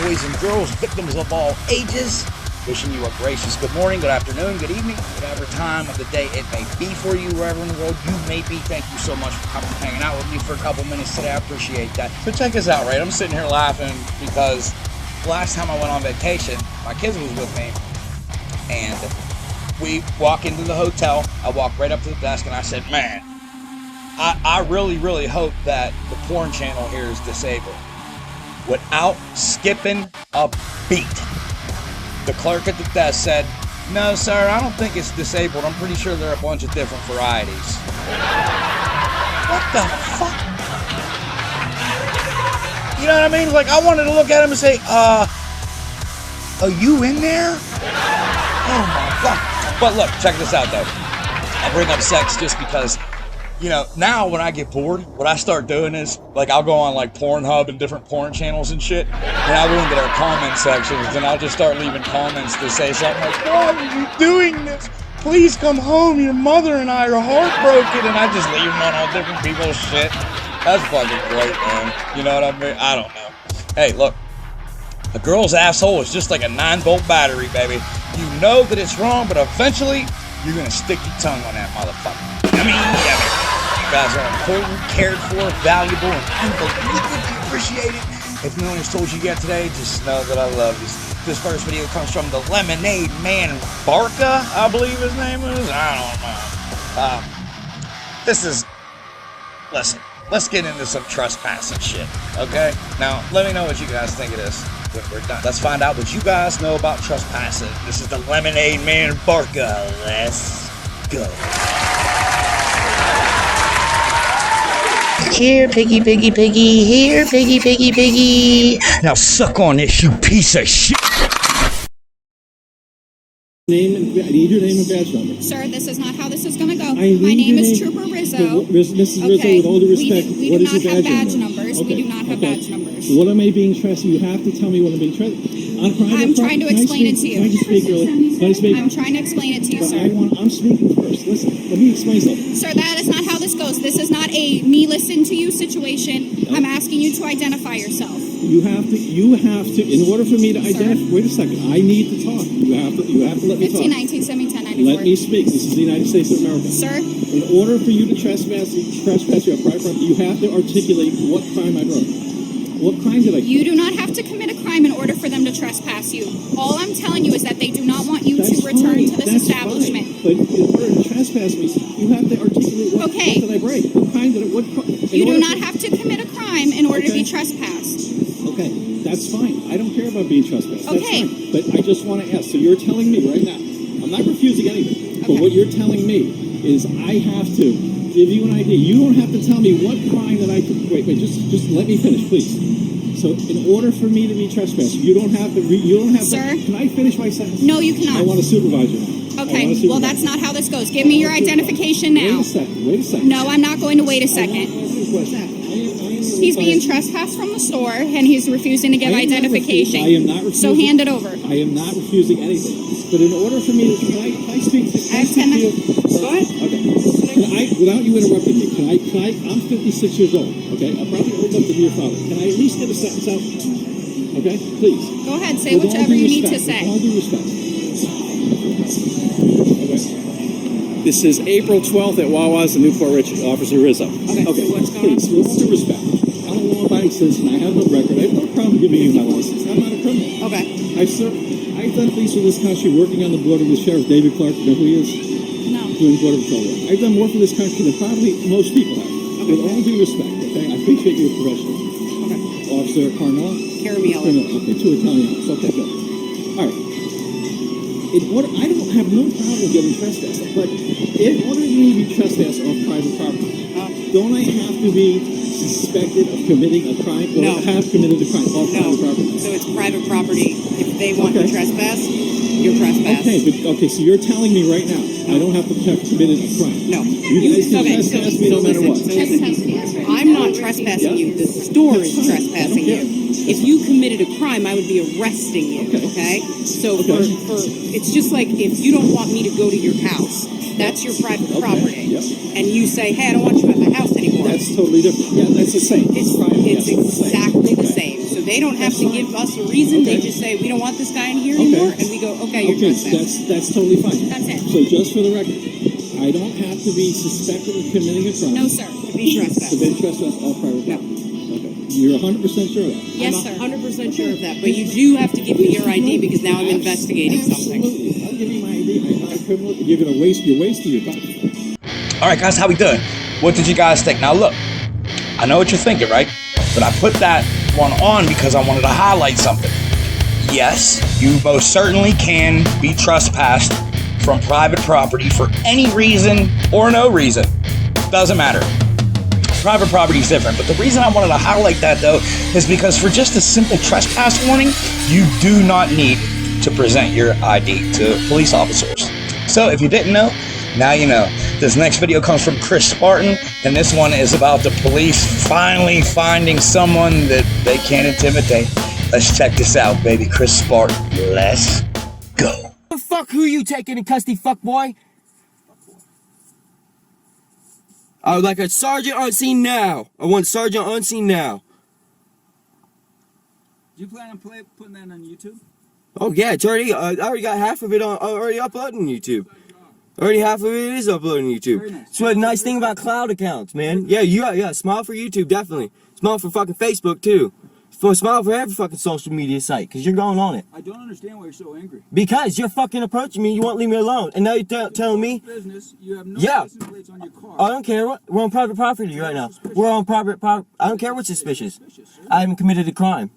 boys and girls, victims of all ages. Wishing you a gracious good morning, good afternoon, good evening, whatever time of the day it may be for you, wherever in the world you may be. Thank you so much for coming and hanging out with me for a couple minutes today. I appreciate that. So check this out, right? I'm sitting here laughing because last time I went on vacation, my kids was with me, and we walk into the hotel. I walked right up to the desk and I said, man, I really, really hope that the porn channel here is disabled. Without skipping a beat, the clerk at the desk said, no, sir, I don't think it's disabled. I'm pretty sure there are a bunch of different varieties. What the fuck? You know what I mean? Like, I wanted to look at him and say, are you in there? Oh my God. But look, check this out though. I bring up sex just because, you know, now when I get bored, what I start doing is, like, I'll go on, like, Pornhub and different porn channels and shit, and I'll go into their comment sections, and I'll just start leaving comments to say something like, why are you doing this? Please come home, your mother and I are heartbroken, and I just leave them on all different people's shit. That's fucking great, man. You know what I mean? I don't know. Hey, look, a girl's asshole is just like a 9-volt battery, baby. You know that it's wrong, but eventually, you're gonna stick your tongue on that motherfucker. You guys are important, cared for, valuable, and unbelievably appreciated. If no one has told you yet today, just know that I love you. This first video comes from the Lemonade Man Barca, I believe his name is. I don't know. Listen, let's get into some trespassing shit, okay? Now, let me know what you guys think of this when we're done. Let's find out what you guys know about trespassing. This is the Lemonade Man Barca. Let's go. Here, piggy, piggy, piggy. Here, piggy, piggy, piggy. Now suck on this, you piece of shit. I need your name and badge number. Sir, this is not how this is going to go. My name is Trooper Rizzo. Mrs. Rizzo, with all due respect, we do not have badge numbers. Okay. We do not have badge numbers. What am I being trusted? You have to tell me what I'm being trusted. I'm trying to explain it to you. Can I just speak really? Can I speak? I'm trying to explain it to you, sir. I'm speaking first. Listen, let me explain something. Sir, that is not how this goes. This is not a me listen to you situation. I'm asking you to identify yourself. You have to, in order for me to identify, wait a second, I need to talk. You have to let me talk. 1519, 1094. Let me speak. This is the United States of America. Sir? In order for you to trespass your private property, you have to articulate what crime I broke. What crime did I commit? You do not have to commit a crime in order for them to trespass you. All I'm telling you is that they do not want you to return to this establishment. Fine. But in order to trespass me, you have to articulate what did I break? What crime did I You do not have to commit a crime in order to be trespassed. Okay, that's fine. I don't care about being trespassed. That's okay. Fine. But I just want to ask. So you're telling me right now, I'm not refusing anything, but what you're telling me is I have to give you an idea. You don't have to tell me what crime that I could. Wait, just let me finish, please. So, in order for me to be trespassed, you don't have to. Sir? Can I finish my sentence? No, you cannot. I want a supervisor now. Okay. Well, that's not how this goes. Give me your identification now. Wait a second. No, I'm not going to wait a second. He's being trespassed from the store, and he's refusing to give identification. I am not refusing. So hand it over. I am not refusing anything. But in order for me to, can I speak to you? I have 10 minutes. Go ahead. Okay. Without you interrupting me, I'm 56 years old, okay? I'm probably old enough to be your father. Can I at least get a sentence out? Okay? Please. Go ahead. Say whatever you need to say. With all due respect. Okay. This is April 12th at Wawa's in Newport Richie, Officer Rizzo. Okay. So what's going on? Please, with all due respect, I'm a law-abiding citizen. I have no record. I have no problem giving you my license. I'm not a criminal. Okay. I've done things for this country working on the border with Sheriff David Clark. You know who he is? No. Doing border patrol work. I've done more for this country than probably most people have. Okay. With all due respect, okay? I appreciate your professional. Okay. Officer Carnell? Caramiello. Okay, 2 Italians. Okay, good. All right. I don't have no problem getting trespassed, but in order for me to be trespassed off private property, don't I have to be suspected of committing a crime or have committed a crime off private property? So it's private property. If they want to trespass, you're trespassed. Okay, so you're telling me right now I don't have to have committed a crime. No. You guys can trespass me no matter what. I'm not trespassing you. The store is trespassing you. If you committed a crime, I would be arresting you. Okay? So for it's just like if you don't want me to go to your house, that's your private property. And you say, hey, I don't want you at my house anymore. That's totally different. Yeah, that's the same. It's exactly the same. So They don't have to give us a reason. They just say, we don't want this guy in here anymore. And we go, okay, you're trespassing. That's totally fine. That's it. So just for the record, I don't have to be suspected of committing a crime. No, sir. To be trespassed. To be trespassed off private property. Okay. You're 100% sure of that? Yes, I'm sir. 100% sure of that. But you do have to give me your ID because now I'm investigating something. Absolutely. I'll give you my ID. I'm not a criminal. You're wasting your time. All right, guys, how we doing? What did you guys think? Now, look, I know what you're thinking, right? But I put that one on because I wanted to highlight something. Yes, you most certainly can be trespassed from private property for any reason or no reason. Doesn't matter. Private property is different. But the reason I wanted to highlight that, though, is because for just a simple trespass warning, you do not need to present your ID to police officers. So if you didn't know, now you know. This next video comes from Chris Spartan, and this one is about the police finally finding someone that they can't intimidate. Let's check this out, baby. Chris Spartan, let's go. The fuck who you taking in custody, fuck boy? I would like a sergeant on scene now. I want sergeant on scene now. Do you plan on putting that on YouTube? Oh yeah, it's already. I already got half of it already uploaded on YouTube. Already half of it is uploaded on YouTube. Very nice. That's what a nice thing about cloud accounts, man. Yeah. Smile for YouTube, definitely. Smile for fucking Facebook too. Smile for every fucking social media site, cause you're going on it. I don't understand why you're so angry. Because you're fucking approaching me, you won't leave me alone, and now you're telling me. Business, you have no Yeah. license plates on your car. I don't care. We're on private property right now. We're on private property. I don't care what's suspicious. Suspicious, sir. I haven't committed a crime.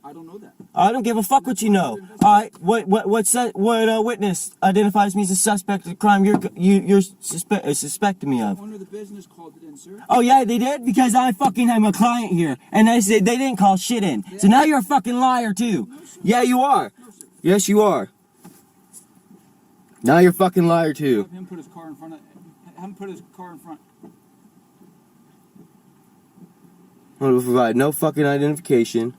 I don't know that. I don't give a fuck what you know. All right, what witness identifies me as a suspect of the crime you're suspecting me of? Owner of the business called it in, sir. Oh yeah, they did, because I fucking am a client here, and they said they didn't call shit in. So now you're a fucking liar too. Yeah, you are. Yes, you are. Now you're a fucking liar too. Have him put his car in front of. Have him put his car in front. I will provide no fucking identification.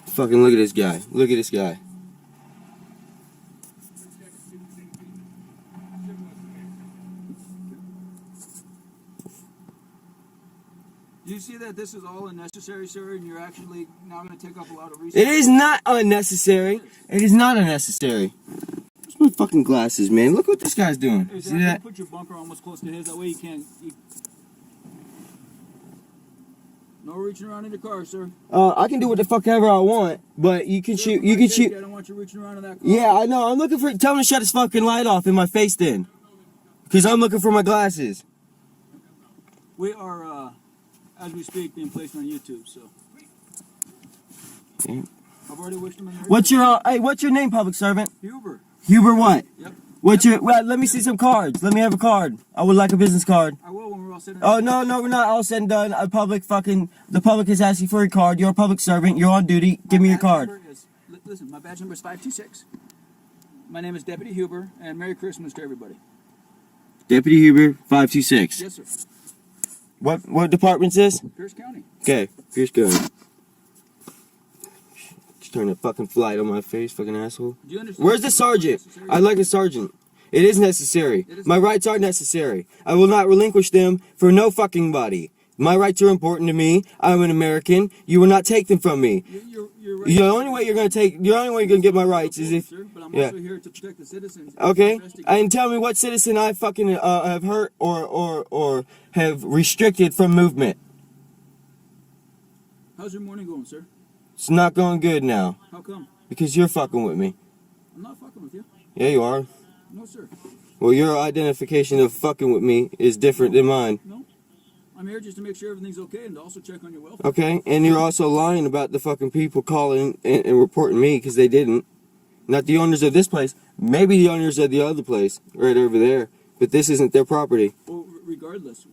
Fucking look at this guy. Look at this guy. Do you see that this is all unnecessary, sir, and you're actually now going to take up a lot of research? It is not unnecessary. It is not unnecessary. Where's my fucking glasses, man? Look what this guy's doing. Is See that? Put your bumper almost close to his. That way you can't. No reaching around in the car, sir. I can do what the fuck ever I want, but you can shoot. You can shoot. I don't want you reaching around in that car. Yeah, I know. I'm looking for. Tell him to shut his fucking light off in my face, then. Because I'm looking for my glasses. We are, as we speak, being placed on YouTube. So. Okay. I've already wished him in there. What's your name, public servant? Huber. Huber what? Yep. Well, let me see some cards. Let me have a card. I would like a business card. I will when we're all sitting. Oh, no, we're not all said and done. The public is asking for a card. You're a public servant. You're on duty. Give me your card. Listen, my badge number is 526. My name is Deputy Huber, and Merry Christmas to everybody. Deputy Huber, 526. Yes, sir. What department's this? Pierce County. Okay, Pierce County. Just turn a fucking flight on my face, fucking asshole. Do you understand? Where's the sergeant? I'd like a sergeant. It is necessary. My rights are necessary. I will not relinquish them for no fucking body. My rights are important to me. I'm an American. You will not take them from me. You're right. The only way you're gonna get my rights is if. Sir, but I'm Yeah. also here to protect the citizens. Okay, and tell me what citizen I fucking have hurt or have restricted from movement. How's your morning going, sir? It's not going good now How come? because you're fucking with me. I'm not fucking with you. Yeah, you are. No, sir. Well, your identification of fucking with me is different than mine. No. I'm here just to make sure everything's okay and to also check on your welfare. Okay, and you're also lying about the fucking people calling and reporting me because they didn't. Not the owners of this place. Maybe the owners of the other place right over there. But this isn't their property. Well, regardless,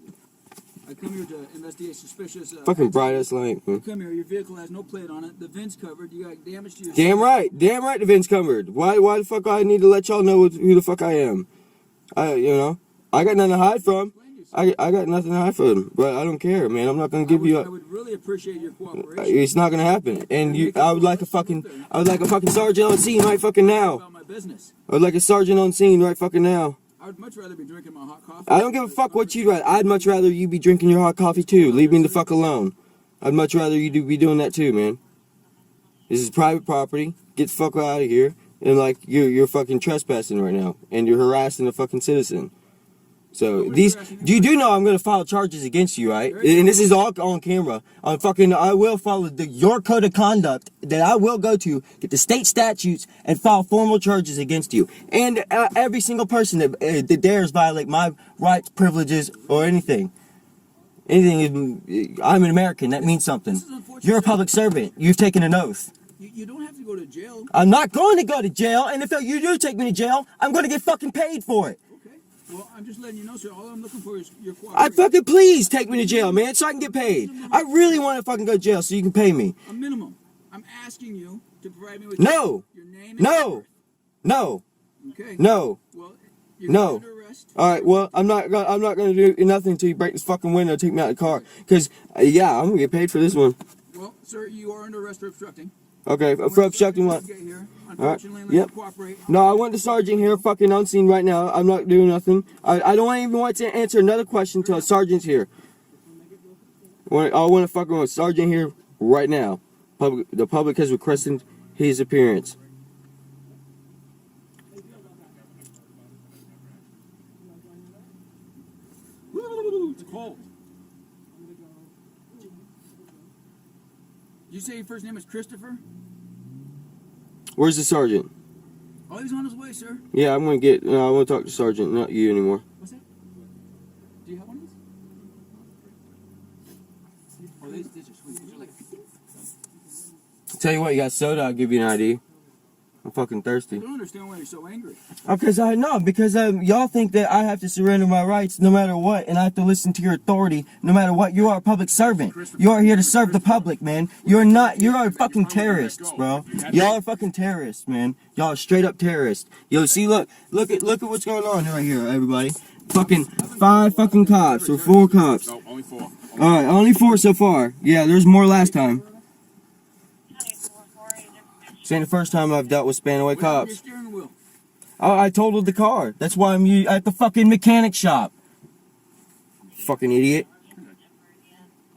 I come here to investigate suspicious. Fucking bright ass light, You man. come here. Your vehicle has no plate on it. The VIN's covered. You got damage to your. Damn right the VIN's covered. Why the fuck I need to let y'all know who the fuck I am? I got nothing to hide from. I got nothing to hide from, but I don't care, man. I'm not gonna give you I up. would really appreciate your cooperation. It's not gonna happen. And I would like a fucking sergeant on scene right fucking now. About my business. I would like a sergeant on scene right fucking now. I would much rather be drinking my hot coffee. I don't give a fuck what you'd rather. I'd much rather you be drinking your hot coffee too. Leave me the fuck alone. I'd much rather you be doing that too, man. This is private property. Get the fuck out of here. And like you're fucking trespassing right now, and you're harassing a fucking citizen. So you do know I'm gonna file charges against you, right? And this is all on camera. I will follow your code of conduct that I will go to, get the state statutes, and file formal charges against you. And every single person that dares violate my rights, privileges, or anything. I'm an American. That means something. You're a public servant. You've taken an oath. You don't have to go to jail. I'm not going to go to jail, and if you do take me to jail, I'm going to get fucking paid for it. Okay. Well, I'm just letting you know, sir. All I'm looking for is your cooperation. Fucking please take me to jail, man, so I can get paid. I really want to fucking go to jail so you can pay me. A minimum. I'm asking you to provide me with No. your name and No. No. Okay. No. Well, you're No. under arrest. All right. Well, I'm not gonna do nothing until you break this fucking window, and take me out of the car. Cause yeah, I'm gonna get paid for this one. Well, sir, you are under arrest for obstructing. Okay, for obstructing what? Unfortunately, unless Yep. you cooperate. No, I want the sergeant here fucking on scene right now. I'm not doing nothing. I don't even want to answer another question until a sergeant's here. I want to fucking want a sergeant here right now. The public has requested his appearance. It's cold. You say your first name is Christopher? Where's the sergeant? Oh, he's on his way, sir. Yeah, I'm gonna get. I want to talk to sergeant, not you anymore. What's that? Do you have one of these? Oh, these are sweet. These are like... Tell you what, you got soda? I'll give you an ID. I'm fucking thirsty. I don't understand why you're so angry. Because y'all think that I have to surrender my rights no matter what, and I have to listen to your authority no matter what. You are a public servant. You are here to serve the public, man. You're a fucking terrorists, bro. Y'all are fucking terrorists, man. Y'all are straight up terrorists. Yo, see, look at what's going on right here, everybody. Fucking 5 fucking cops or 4 cops. No, only 4. All right, only 4 so far. Yeah, there's more last time. This ain't the first time I've dealt with span away What's on your cops. steering wheel? I totaled the car. That's why I'm at the fucking mechanic shop. Fucking idiot.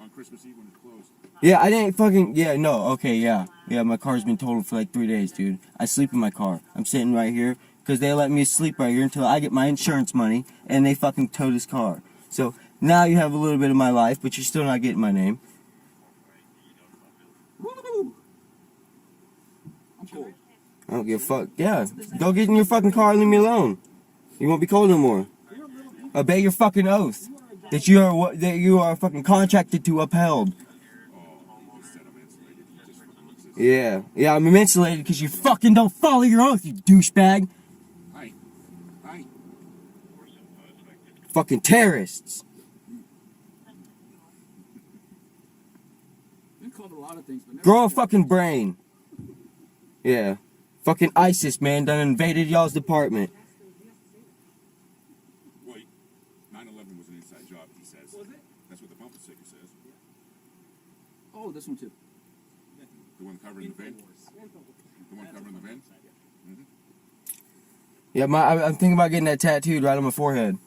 On Christmas Eve when it's closed. Yeah, I didn't fucking... Yeah, no, okay, yeah. Yeah, my car's been totaled for like 3 days, dude. I sleep in my car. I'm sitting right here because they let me sleep right here until I get my insurance money, and they fucking tow this car. So now you have a little bit of my life, but you're still not getting my name. Woo! I'm cold. I don't give a fuck. Yeah, go get in your fucking car and leave me alone. You won't be cold no more. Obey your fucking oath that you are fucking contracted to upheld. Yeah, I'm insulated because you fucking don't follow your oath, you douchebag. Hi. Fucking terrorists. Been called a lot of things, but never... Grow a fucking brain. Yeah. Fucking ISIS, man, done invaded y'all's department. Wait. 9/11 was an inside job, he says. Was it? That's what the bumper sticker says. Oh, this one too. The one covering the van? The one covering the van? Yeah, I'm thinking about getting that tattooed right on my forehead.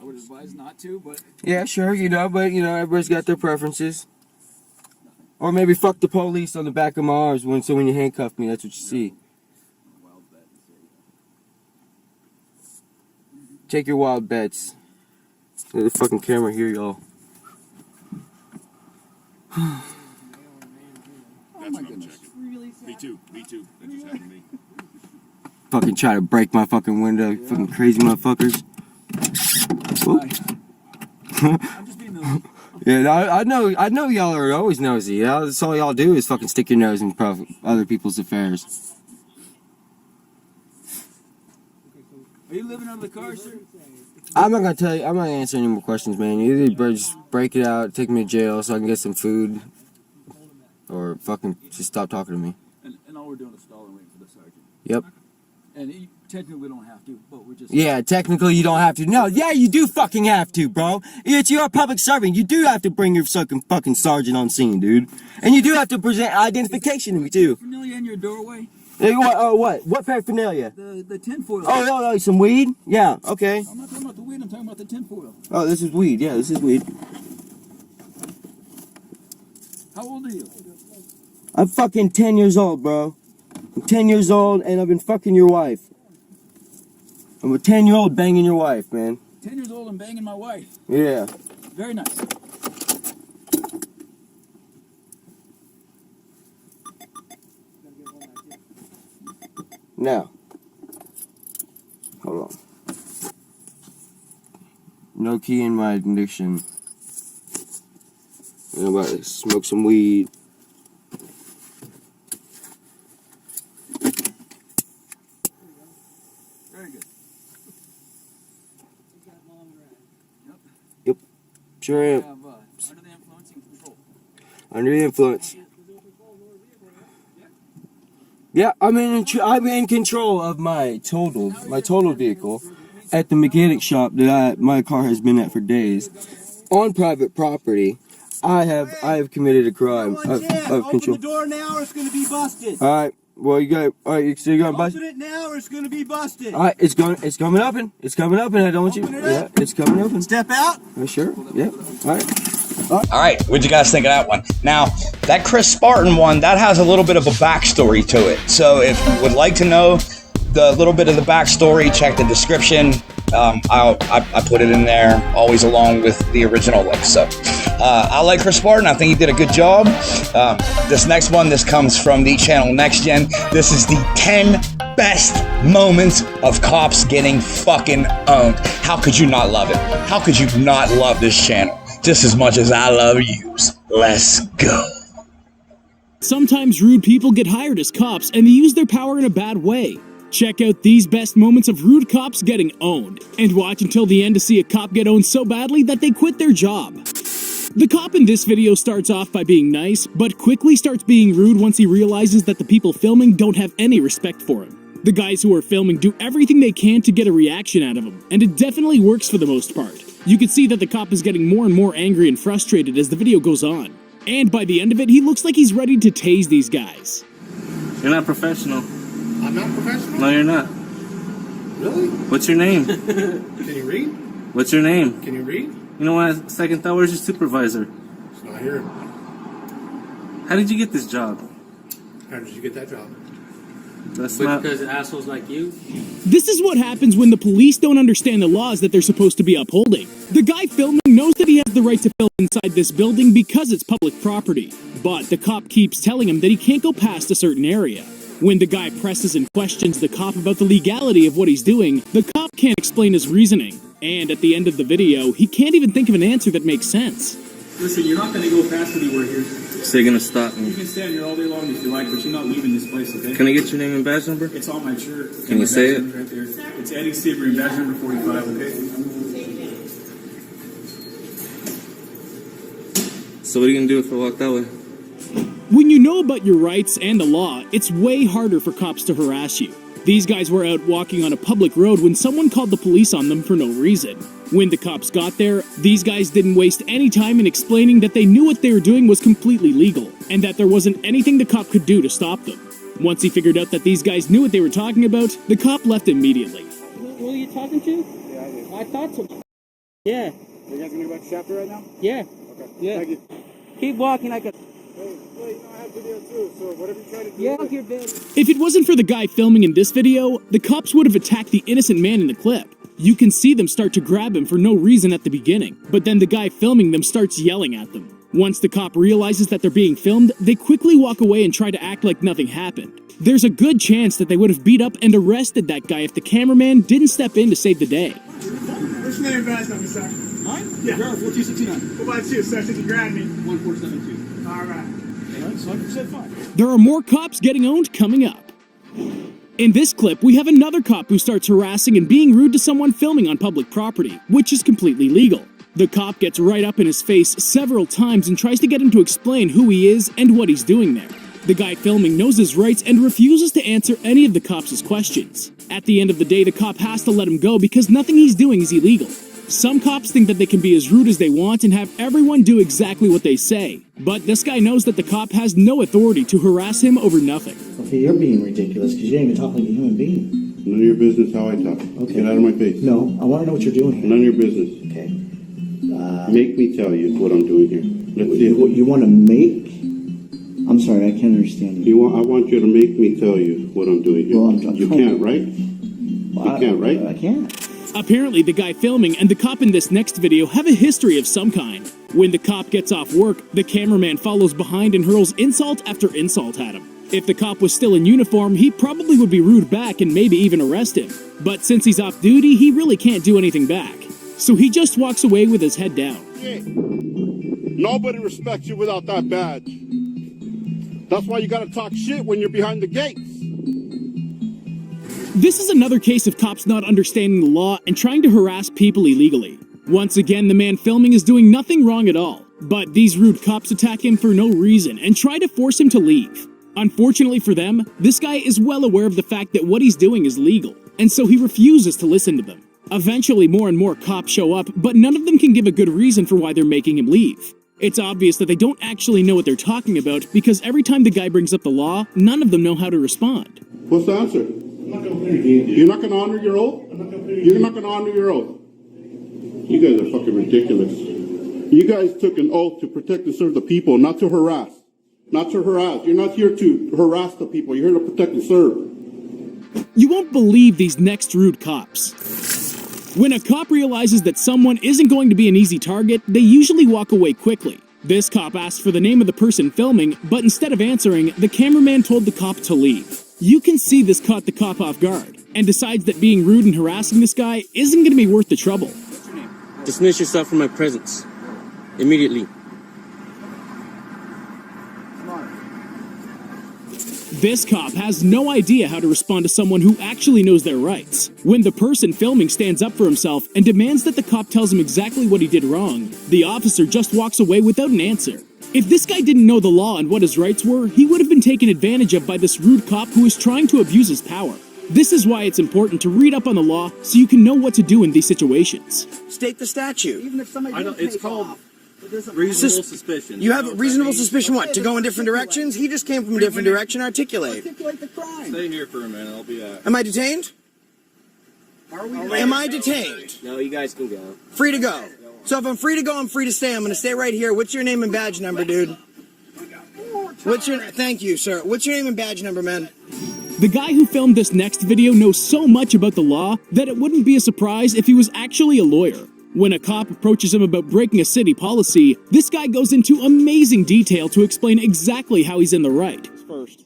I would advise not to, but... Yeah, sure, but everybody's got their preferences. Or maybe fuck the police on the back of my arms so when you handcuff me, that's what you see. Take your wild bets. Look at the fucking camera here, y'all. Oh That's my what I'm goodness. checking. Really sad. Me too. That just happened to me. Fucking try to break my fucking window, you fucking crazy motherfuckers. I'm just being nosy. Yeah, I know y'all are always nosy. Yeah, that's all y'all do is fucking stick your nose in other people's affairs. Are you living out of the car, sir? I'm not gonna tell you. I'm not gonna answer any more questions, man. You either just break it out, take me to jail so I can get some food, or fucking just stop talking to me. And all we're doing is stalling, waiting for the sergeant. Yep. And technically we don't have to, but we're just... Yeah, technically you don't have to. No, yeah, you do fucking have to, bro. You're a public servant. You do have to bring your fucking sergeant on scene, dude. And you do have to present identification to me, too. Paraphernalia in your doorway? Hey, what? What paraphernalia? The tinfoil. Oh, some weed? Yeah, okay. I'm not talking about the weed, I'm talking about the tinfoil. Oh, this is weed. Yeah, this is weed. old are you? I'm fucking 10 years old, bro. I'm 10 years old and I've been fucking your wife. I'm a 10-year-old banging your wife, man. 10 years old and banging my wife. Yeah. Very nice. Now. Hold on. No key in my ignition. I'm about to smoke some weed. Very good. Yep. Sure am. Have, under the influence and control. Under the influence. Yeah, I'm in control of my total vehicle at the mechanic shop that my car has been at for days on private property. I have committed a crime of control. Open the door now or it's going to be busted. All right. Well, you got. All right. So you're gonna bust. Open it now or it's going to be busted. All right. It's coming open. It's coming open. I don't want you. Yeah. It's coming open. Step out. Sure. Yeah. All right. All right, what'd you guys think of that one? Now, that Chris Spartan one, that has a little bit of a backstory to it. So if you would like to know the little bit of the backstory, check the description. I put it in there, always along with the original link. So I like Chris Spartan. I think he did a good job. This next one, this comes from the channel Next Gen. This is the 10 best moments of cops getting fucking owned. How could you not love it? How could you not love this channel just as much as I love yous? Let's go. Sometimes rude people get hired as cops and they use their power in a bad way. Check out these best moments of rude cops getting owned, and watch until the end to see a cop get owned so badly that they quit their job. The cop in this video starts off by being nice, but quickly starts being rude once he realizes that the people filming don't have any respect for him. The guys who are filming do everything they can to get a reaction out of him, and it definitely works for the most part. You can see that the cop is getting more and more angry and frustrated as the video goes on. And by the end of it, he looks like he's ready to tase these guys. You're not professional. I'm not professional? No, you're not. Really? What's your name? Can you read? What's your name? Can you read? You know what? Second thought, where's your supervisor? It's not here. How did you get this job? How did you get that job? That's not... Because assholes like you. This is what happens when the police don't understand the laws that they're supposed to be upholding. The guy filming knows that he has the right to film inside this building because it's public property. But the cop keeps telling him that he can't go past a certain area. When the guy presses and questions the cop about the legality of what he's doing, the cop can't explain his reasoning. And at the end of the video, he can't even think of an answer that makes sense. Listen, you're not going to go past anywhere here. So you're going to stop me? You can stand here all day long if you like, but you're not leaving this place, okay? Can I get your name and badge number? It's on my shirt. Can you say it? Right there. It's Eddie Sebring, badge number 45, okay? So what are you going to do if I walk that way? When you know about your rights and the law, it's way harder for cops to harass you. These guys were out walking on a public road when someone called the police on them for no reason. When the cops got there, these guys didn't waste any time in explaining that they knew what they were doing was completely legal, and that there wasn't anything the cop could do to stop them. Once he figured out that these guys knew what they were talking about, the cop left immediately. Who are you talking to? Yeah, I do. I thought so. Yeah. Are you guys going to go back to chapter right now? Yeah. Okay. Yeah. Thank you. Keep walking like a... Hey, well, you know I have video too, so whatever you try to do... Yeah, you're dead. If it wasn't for the guy filming in this video, the cops would have attacked the innocent man in the clip. You can see them start to grab him for no reason at the beginning, but then the guy filming them starts yelling at them. Once the cop realizes that they're being filmed, they quickly walk away and try to act like nothing happened. There's a good chance that they would have beat up and arrested that guy if the cameraman didn't step in to save the day. What's your name and badge number, sir? Mine? Yeah. 4269. Go by 2, sir, since you grabbed me. 1472. All right. All right, so like you said, fine. There are more cops getting owned coming up. In this clip, we have another cop who starts harassing and being rude to someone filming on public property, which is completely legal. The cop gets right up in his face several times and tries to get him to explain who he is and what he's doing there. The guy filming knows his rights and refuses to answer any of the cops' questions. At the end of the day, the cop has to let him go because nothing he's doing is illegal. Some cops think that they can be as rude as they want and have everyone do exactly what they say. But this guy knows that the cop has no authority to harass him over nothing. Okay, you're being ridiculous because you ain't even talking like a human being. None of your business how I talk. Okay. Get out of my face. No, I want to know what you're doing here. None of your business. Okay. Make me tell you what I'm doing here. Let's see. You want to make I'm sorry, I can't understand I want you to make me tell you what I'm doing here. Well, I'm you trying can't, to- right? Well, You can't, right? I can't. Apparently, the guy filming and the cop in this next video have a history of some kind. When the cop gets off work, the cameraman follows behind and hurls insult after insult at him. If the cop was still in uniform, he probably would be rude back and maybe even arrest him. But since he's off duty, he really can't do anything back. So he just walks away with his head down. Nobody respects you without that badge. That's why you gotta talk shit when you're behind the gates. This is another case of cops not understanding the law and trying to harass people illegally. Once again, the man filming is doing nothing wrong at all, but these rude cops attack him for no reason and try to force him to leave. Unfortunately for them, this guy is well aware of the fact that what he's doing is legal, and so he refuses to listen to them. Eventually, more and more cops show up, but none of them can give a good reason for why they're making him leave. It's obvious that they don't actually know what they're talking about because every time the guy brings up the law, none of them know how to respond. What's the answer? You're not gonna honor your oath? You're not gonna honor your oath? You guys are fucking ridiculous. You guys took an oath to protect and serve the people, not to harass. Not to harass. You're not here to harass the people. You're here to protect and serve. You won't believe these next rude cops. When a cop realizes that someone isn't going to be an easy target, they usually walk away quickly. This cop asked for the name of the person filming, but instead of answering, the cameraman told the cop to leave. You can see this caught the cop off guard, and decides that being rude and harassing this guy isn't going to be worth the trouble. Dismiss yourself from my presence. Immediately. This cop has no idea how to respond to someone who actually knows their rights. When the person filming stands up for himself and demands that the cop tells him exactly what he did wrong, the officer just walks away without an answer. If this guy didn't know the law and what his rights were, he would have been taken advantage of by this rude cop who is trying to abuse his power. This is why it's important to read up on the law so you can know what to do in these situations. State the statute. Even if somebody It's called reasonable suspicion. You have reasonable suspicion what? To go in different directions? He just came from a different direction. Articulate. articulate the crime. Stay here for a minute. I'll be back. Am I detained? Are we? Am I detained? No, you guys can go. Free to go. So if I'm free to go, I'm free to stay. I'm going to stay right here. What's your name and badge number, dude? What's your? Thank you, sir. What's your name and badge number, man? The guy who filmed this next video knows so much about the law that it wouldn't be a surprise if he was actually a lawyer. When a cop approaches him about breaking a city policy, this guy goes into amazing detail to explain exactly how he's in the right. First,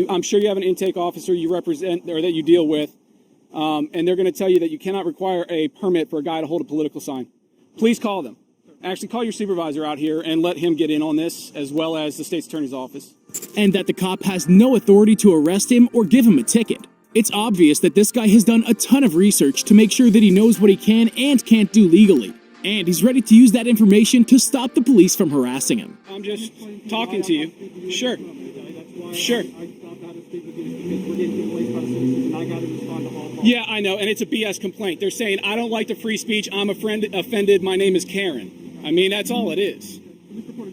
I'm sure you have an intake officer you represent or that you deal with, and they're going to tell you that you cannot require a permit for a guy to hold a political sign. Please call them. Actually, call your supervisor out here and let him get in on this, as well as the state's attorney's office. And that the cop has no authority to arrest him or give him a ticket. It's obvious that this guy has done a ton of research to make sure that he knows what he can and can't do legally. And he's ready to use that information to stop the police from harassing him. I'm just talking to you. Sure. Sure. Yeah, I know, and it's a BS complaint. They're saying, I don't like the free speech, I'm offended, my name is Karen. I mean, that's all it is.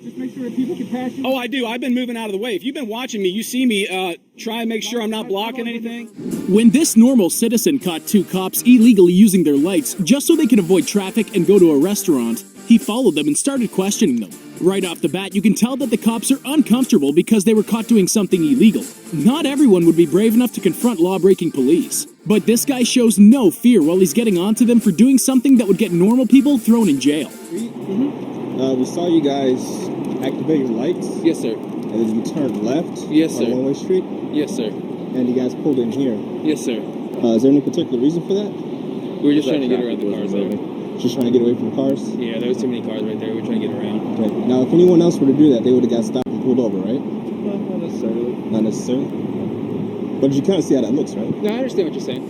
Just make sure that people can pass you. Oh, I do. I've been moving out of the way. If you've been watching me, you see me try and make sure I'm not blocking anything. When this normal citizen caught two cops illegally using their lights just so they could avoid traffic and go to a restaurant, he followed them and started questioning them. Right off the bat, you can tell that the cops are uncomfortable because they were caught doing something illegal. Not everyone would be brave enough to confront law-breaking police, but this guy shows no fear while he's getting onto them for doing something that would get normal people thrown in jail. We saw you guys activate your lights. Yes, sir. And then you turned left. Yes, sir. On one-way street. Yes, sir. And you guys pulled in here. Yes, sir. Is there any particular reason for that? We were just trying to get around the cars there. Just trying to get away from the cars? Yeah, there was too many cars right there. We were trying to get around. Okay. Now, if anyone else were to do that, they would have got stopped and pulled over, right? Not necessarily. Not necessarily? But you kind of see how that looks, right? No, I understand what you're saying.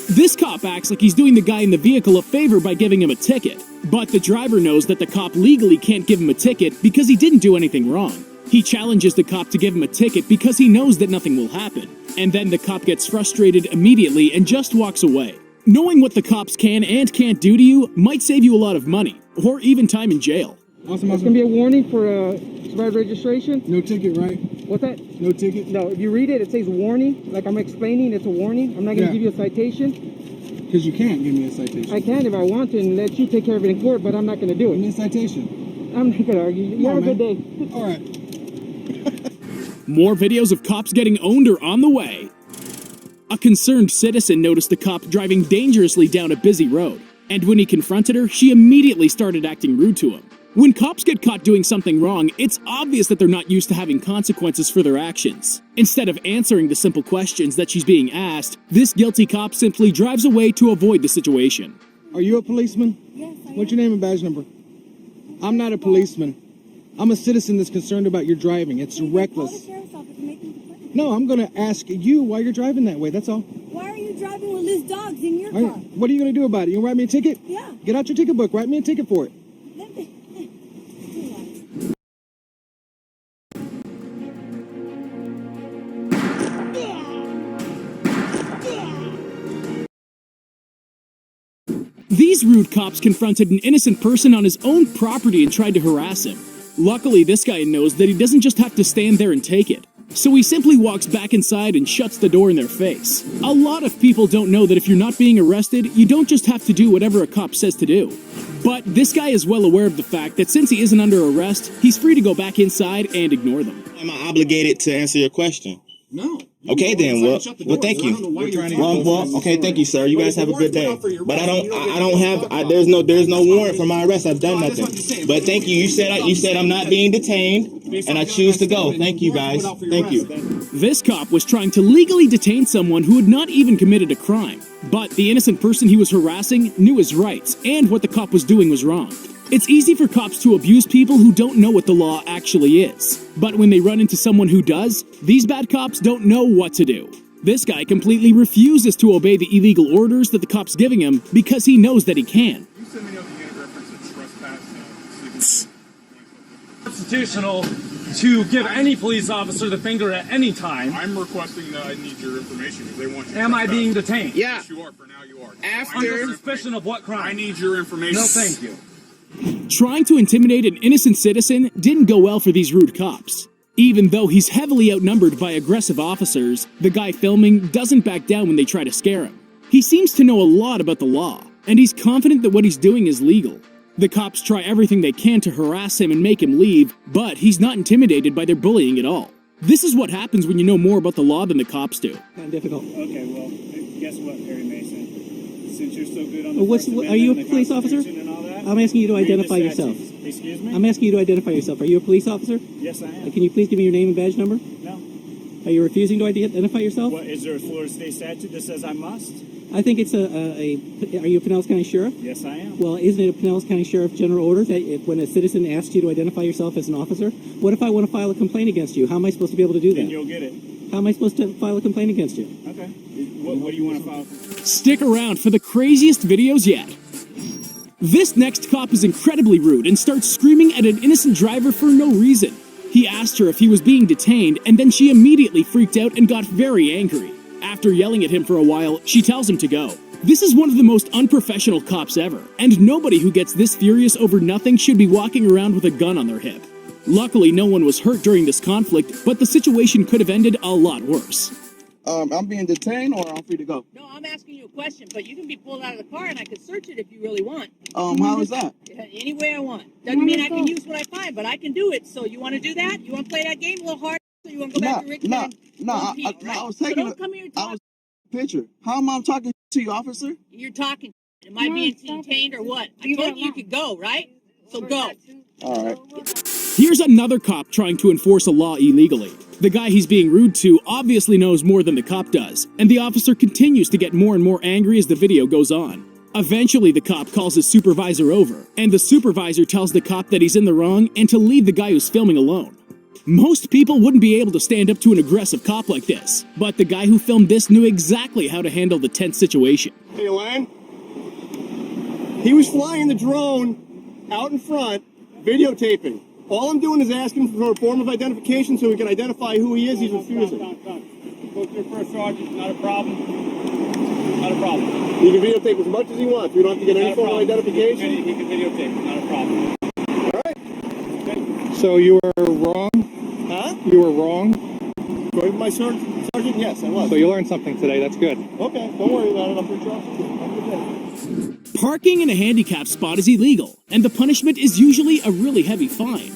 This cop acts like he's doing the guy in the vehicle a favor by giving him a ticket. But the driver knows that the cop legally can't give him a ticket because he didn't do anything wrong. He challenges the cop to give him a ticket because he knows that nothing will happen. And then the cop gets frustrated immediately and just walks away. Knowing what the cops can and can't do to you might save you a lot of money, or even time in jail. Awesome. It's going to be a warning for survivor registration. No ticket, right? What's that? No ticket? No, if you read it, it says warning. Like I'm explaining, it's a warning. I'm not going to give you a citation. Because you can't give me a citation. I can if I want to and let you take care of it in court, but I'm not going to do it. Give me a citation. I'm not going to argue. You have a good day. All right. More videos of cops getting owned are on the way. A concerned citizen noticed the cop driving dangerously down a busy road, and when he confronted her, she immediately started acting rude to him. When cops get caught doing something wrong, it's obvious that they're not used to having consequences for their actions. Instead of answering the simple questions that she's being asked, this guilty cop simply drives away to avoid the situation. Are you a policeman? Yes, I am. What's your name and badge number? I'm not a policeman. I'm a citizen that's concerned about your driving. It's reckless. No, I'm going to ask you why you're driving that way. That's all. Why are you driving with loose dogs in your All car? right, what are you going to do about it? You going to write me a ticket? Yeah. Get out your ticket book. Write me a ticket for it. These rude cops confronted an innocent person on his own property and tried to harass him. Luckily, this guy knows that he doesn't just have to stand there and take it. So he simply walks back inside and shuts the door in their face. A lot of people don't know that if you're not being arrested, you don't just have to do whatever a cop says to do. But this guy is well aware of the fact that since he isn't under arrest, he's free to go back inside and ignore them. Am I obligated to answer your question? No. Okay then, well, thank you. Well, okay, thank you, sir. You guys have a good day. But I don't have, there's no warrant for my arrest. I've done nothing. But thank you. You said I'm not being detained, and I choose to go. Thank you, guys. Thank you. This cop was trying to legally detain someone who had not even committed a crime. But the innocent person he was harassing knew his rights, and what the cop was doing was wrong. It's easy for cops to abuse people who don't know what the law actually is. But when they run into someone who does, these bad cops don't know what to do. This guy completely refuses to obey the illegal orders that the cop's giving him because he knows that he can. You send me up the unit reference to trespass. Constitutional to give any police officer the finger at any time. I'm requesting that I need your information because they want you to Am I trespass. being detained? Yeah. Yes, you are. For now, you are. Under suspicion of what crime? I need your information. No, thank you. Trying to intimidate an innocent citizen didn't go well for these rude cops. Even though he's heavily outnumbered by aggressive officers, the guy filming doesn't back down when they try to scare him. He seems to know a lot about the law, and he's confident that what he's doing is legal. The cops try everything they can to harass him and make him leave, but he's not intimidated by their bullying at all. This is what happens when you know more about the law than the cops do. Kind of difficult. Okay, well, guess what, Perry Mason? Since you're so good on the First Amendment, are you a police officer? I'm asking you to identify yourself. Excuse me? I'm asking you to identify yourself. Are you a police officer? Yes, I am. Can you please give me your name and badge number? No. Are you refusing to identify yourself? What, is there a Florida state statute that says I must? I think it's are you a Pinellas County Sheriff? Yes, I am. Well, isn't it a Pinellas County Sheriff general order that when a citizen asks you to identify yourself as an officer? What if I want to file a complaint against you? How am I supposed to be able to do that? Then you'll get it. How am I supposed to file a complaint against you? Okay. What do you want to file? Stick around for the craziest videos yet. This next cop is incredibly rude and starts screaming at an innocent driver for no reason. He asked her if he was being detained, and then she immediately freaked out and got very angry. After yelling at him for a while, she tells him to go. This is one of the most unprofessional cops ever, and nobody who gets this furious over nothing should be walking around with a gun on their hip. Luckily, no one was hurt during this conflict, but the situation could have ended a lot worse. I'm being detained or I'm free to go? No, I'm asking you a question, but you can be pulled out of the car and I could search it if you really want. How is that? Any way I want. Doesn't mean I can use what I find, but I can do it. So you want to do that? You want to play that game a little hard? So you want to go back to Richmond? I was taking don't come here and talk. picture. How am I talking to you, officer? You're talking. Am I being detained or what? I told you could go, right? So go. All right. Here's another cop trying to enforce a law illegally. The guy he's being rude to obviously knows more than the cop does, and the officer continues to get more and more angry as the video goes on. Eventually, the cop calls his supervisor over, and the supervisor tells the cop that he's in the wrong and to leave the guy who's filming alone. Most people wouldn't be able to stand up to an aggressive cop like this, but the guy who filmed this knew exactly how to handle the tense situation. Hey, Len. He was flying the drone out in front, videotaping. All I'm doing is asking for a form of identification so we can identify who he is. He's refusing. Go to your first sergeant. Not a problem. Not a problem. He can videotape as much as he wants. We don't have to get any form of identification. He can videotape. Not a problem. All right. So you were wrong? Huh? You were wrong? Going with my sergeant? Yes, I was. So you learned something today. That's good. Okay, don't worry about it. I'm pretty sure. Have a good day. Parking in a handicap spot is illegal, and the punishment is usually a really heavy fine.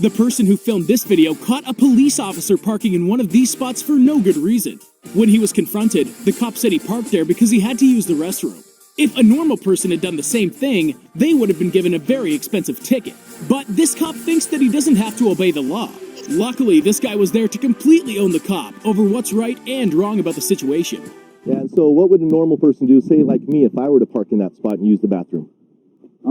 The person who filmed this video caught a police officer parking in one of these spots for no good reason. When he was confronted, the cop said he parked there because he had to use the restroom. If a normal person had done the same thing, they would have been given a very expensive ticket. But this cop thinks that he doesn't have to obey the law. Luckily, this guy was there to completely own the cop over what's right and wrong about the situation. Yeah, and so what would a normal person do, say like me, if I were to park in that spot and use the bathroom? I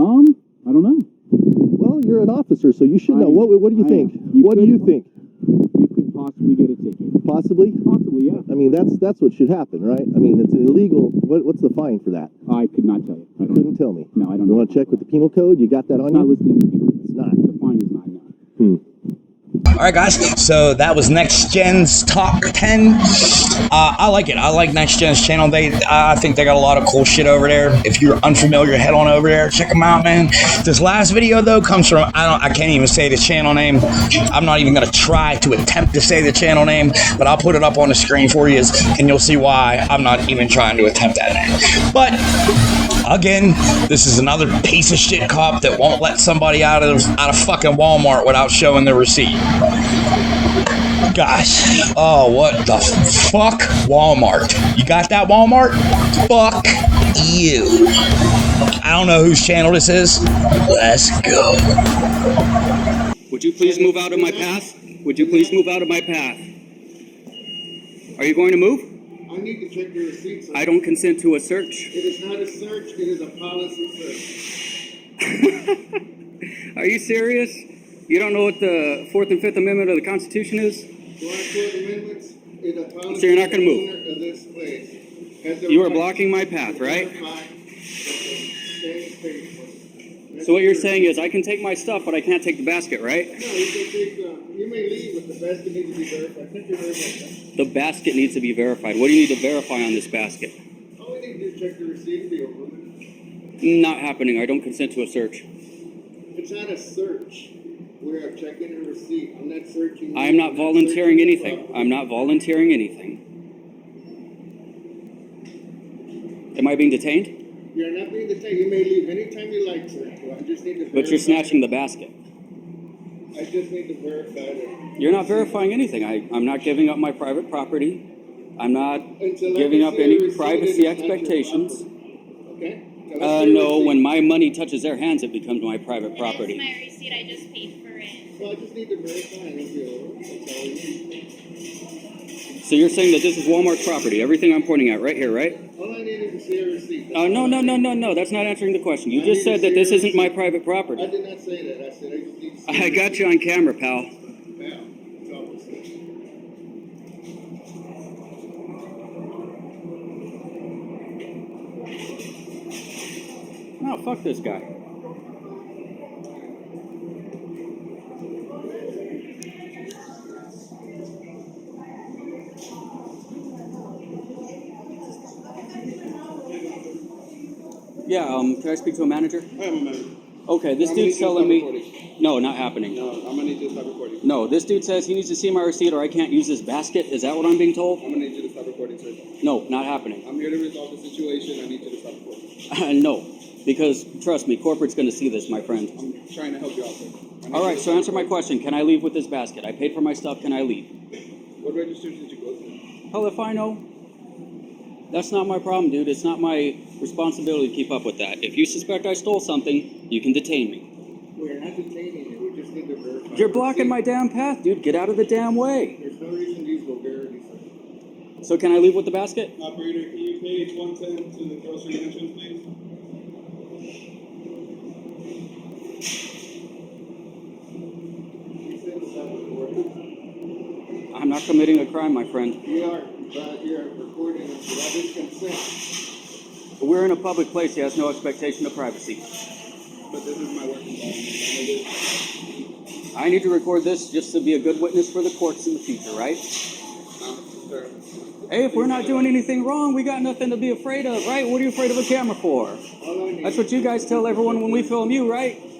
don't know. Well, you're an officer, so you should know. What do you think? What do you think? You could possibly get a ticket. Possibly? Possibly, yeah. I mean, that's what should happen, right? I mean, it's illegal. What's the fine for that? I could not tell you. You couldn't tell me. No, I don't You know. want to check with the penal code? You got that on you? Not listening to people. It's not. The fine is not enough. All right, guys. So that was Next Gen's top 10. I like it. I like Next Gen's channel. I think they got a lot of cool shit over there. If you're unfamiliar, head on over there, check them out, man. This last video though comes from I can't even say the channel name. I'm not even gonna try to attempt to say the channel name, but I'll put it up on the screen for you, and you'll see why I'm not even trying to attempt that name. But again, this is another piece of shit cop that won't let somebody out of fucking Walmart without showing the receipt. Gosh, oh, what the fuck? Walmart. You got that, Walmart? Fuck you. I don't know whose channel this is. Let's go. Would you please move out of my path? Would you please move out of my path? Are you going to move? I need to check your receipts. I don't consent to a search. It is not a search, it is a policy search. Are you serious? You don't know what the 4th and 5th Amendment of the Constitution is? So you're not going to move? You are blocking my path, right? So what you're saying is I can take my stuff, but I can't take the basket, right? No, you can take you may leave, but the basket needs to be verified. Thank you very much. The basket needs to be verified. What do you need to verify on this basket? All we need to do is check the receipt for your woman. Not happening. I don't consent to a search. It's not a search. We are checking a receipt. I'm not searching. I am not volunteering anything. I'm not volunteering anything. Am I being detained? You're not being detained. You may leave anytime you like, sir. I just need to verify. But you're snatching the basket. I just need to verify that. You're not verifying anything. I'm not giving up my private property. I'm not giving up any privacy expectations. Okay? No, when my money touches their hands, it becomes my private property. My receipt, I just paid for it. So I just need to verify and it'll be over. That's all we need. So you're saying that this is Walmart's property, everything I'm pointing at right here, right? All I needed is a receipt. No, that's not answering the question. You just said that this isn't my private property. I did not say that. I said I just need to see I got you on camera, pal. Pal, it's opposite. No, fuck this guy. Yeah, can I speak to a manager? I am a manager. Okay, this dude's telling me... No, not happening. No, I'm gonna need you to stop recording. No, this dude says he needs to see my receipt or I can't use this basket. Is that what I'm being told? I'm gonna need you to stop recording, sir. No, not happening. I'm here to resolve the situation. I need you to stop recording. No, because trust me, corporate's going to see this, my friend. I'm trying to help you out, sir. All right, so answer my question. Can I leave with this basket? I paid for my stuff. Can I leave? What registration did you go to? Hell if I know. That's not my problem, dude. It's not my responsibility to keep up with that. If you suspect I stole something, you can detain me. We're not detaining you. We just need to verify. You're blocking my damn path, dude. Get out of the damn way. There's no reason these vulgarities, sir. So can I leave with the basket? Operator, can you page 110 to the grocery entrance, please? I'm not committing a crime, my friend. You are, but you're recording us without his consent. We're in a public place. He has no expectation of privacy. But this is my work environment. I need to record this just to be a good witness for the courts in the future, right? Sir. Hey, if we're not doing anything wrong, we got nothing to be afraid of, right? What are you afraid of a camera for? That's what you guys tell everyone when we film you, right?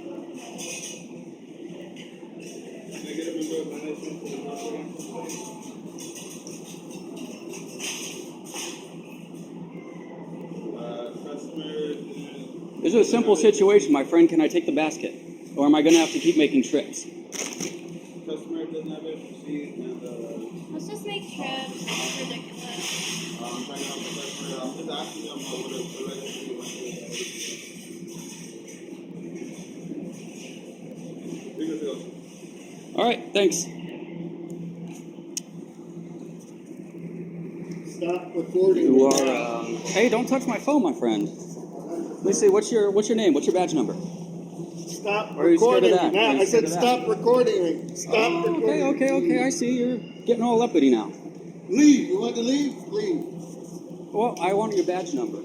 This is a simple situation, my friend. Can I take the basket? Or am I going to have to keep making trips? customer doesn't have a receipt and Let's just make trips. It's ridiculous. I'm trying to help the customer. I'm just asking them what the registry wants to do. All right, thanks. Stop recording. You are. Hey, don't touch my phone, my friend. Let me see. What's your name? What's your badge number? Stop Or are you scared of recording me. that? Now, Are you I scared said of that? stop recording me. Stop recording. Okay. I see. You're getting all uppity now. Leave. You want to leave? Leave. Well, I want your badge number.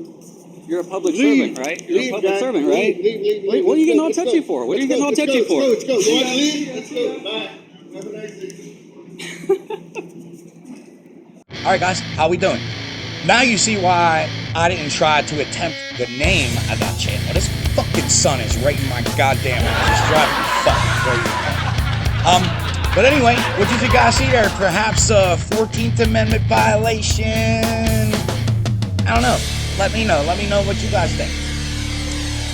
You're a public Leave. servant, right? You're Leave, a public guy. servant, Leave, right? leave. What are you getting all Let's go, touchy for? What are you getting all touchy for? Let's go. You want to leave? Let's go. Bye. Have a nice day. All right, guys, how we doing? Now you see why I didn't try to attempt the name of that channel. This fucking sun is right in my goddamn eyes. It's driving me fucking crazy. But anyway, what did you guys see there? Perhaps a 14th Amendment violation? I don't know. Let me know. Let me know what you guys think.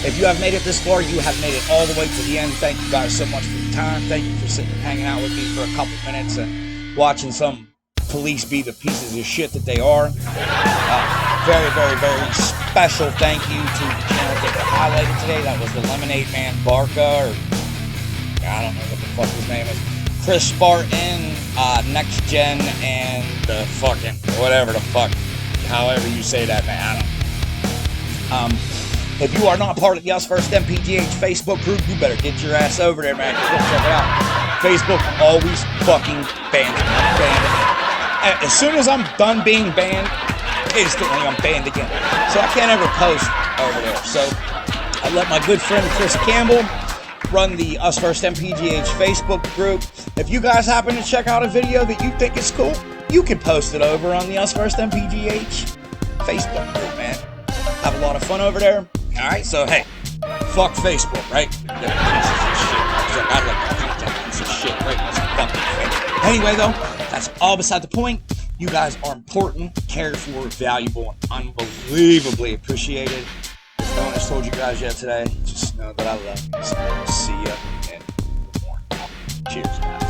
If you have made it this far, you have made it all the way to the end. Thank you guys so much for your time. Thank you for sitting and hanging out with me for a couple minutes and watching some police be the pieces of shit that they are. Very, very, very special thank you to the channel that highlighted today. That was the Lemonade Man Barca, or I don't know what the fuck his name is. Chris Spartan, Next Gen, and the fucking whatever the fuck, however you say that, man. I don't know. If you are not part of the USVSTHEMPGH Facebook group, you better get your ass over there, man. Go check it out. Facebook always fucking bans me. As soon as I'm done being banned, instantly I'm banned again. So I can't ever post over there. So I let my good friend Chris Campbell run the USVSTHEMPGH Facebook group. If you guys happen to check out a video that you think is cool, you can post it over on the USVSTHEMPGH Facebook group, man. Have a lot of fun over there. All right, so hey, fuck Facebook, right? Anyway, though, that's all beside the point. You guys are important, cared for, valuable, and unbelievably appreciated. If no one has told you guys yet today, just know that I love you. So see ya in the morning. Cheers, guys.